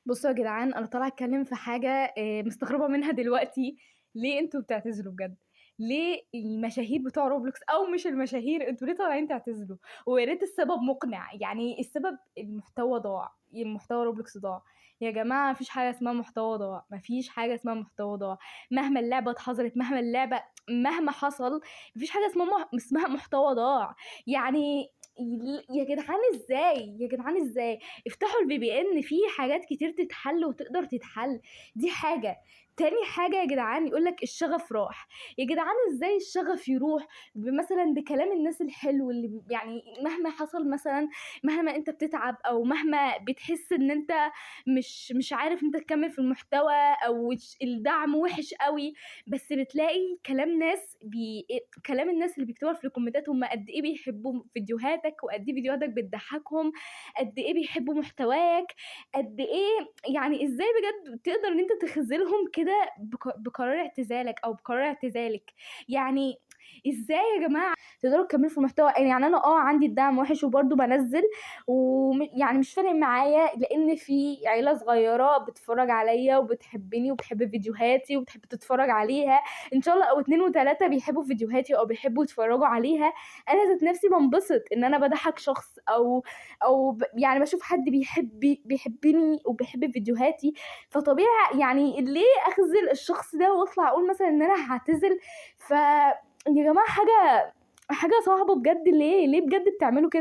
بصوا يا جدعان، انا طالعه اتكلم في حاجه مستغربه منها دلوقتي. ليه انتوا بتعتذروا بجد؟ ليه المشاهير بتوع روبلوكس او مش المشاهير، انتوا ليه طالعين تعتذروا؟ ويا ريت السبب مقنع، يعني السبب المحتوى ضاع، المحتوى روبلوكس ضاع. يا جماعه مفيش حاجه اسمها محتوى ضاع، مفيش حاجه اسمها محتوى ضاع. مهما اللعبه اتحظرت، مهما اللعبه، مهما حصل، مفيش حاجه اسمها محتوى ضاع. يعني يا جدعان ازاي، يا جدعان ازاي؟ افتحوا الفي بي ان، في حاجات كتير تتحل وتقدر تتحل. دي حاجة. تاني حاجة يا جدعان، يقولك الشغف راح. يا جدعان ازاي الشغف يروح؟ مثلا بكلام الناس الحلو اللي يعني مهما حصل، مثلا مهما انت بتتعب او مهما بتحس ان انت مش عارف انت تكمل في المحتوى، او الدعم وحش قوي، بس بتلاقي كلام الناس اللي بيكتبوا في الكومنتات هم قد ايه بيحبوا فيديوهاتك، وقد ايه فيديوهاتك بتضحكهم، قد ايه بيحبوا محتواك، قد ايه. يعني ازاي بجد تقدر ان انت تخذلهم كده بقرار اعتزالك او بقرار اعتزالك؟ يعني ازاي يا جماعه تقدروا تكملوا في المحتوى؟ يعني انا عندي الدعم وحش وبرضه بنزل، ويعني مش فارق معايا، لان في عيله صغيره بتتفرج عليا وبتحبني وبتحب فيديوهاتي وبتحب تتفرج عليها، ان شاء الله او اتنين وتلاته بيحبوا فيديوهاتي او بيحبوا يتفرجوا عليها. انا ذات نفسي بنبسط ان انا بضحك شخص، يعني بشوف حد بيحبني وبيحب فيديوهاتي. فطبيعي يعني ليه اخذل الشخص ده واطلع اقول مثلا ان انا هعتزل؟ يا جماعه حاجه صعبه بجد. ليه بجد بتعملوا كده؟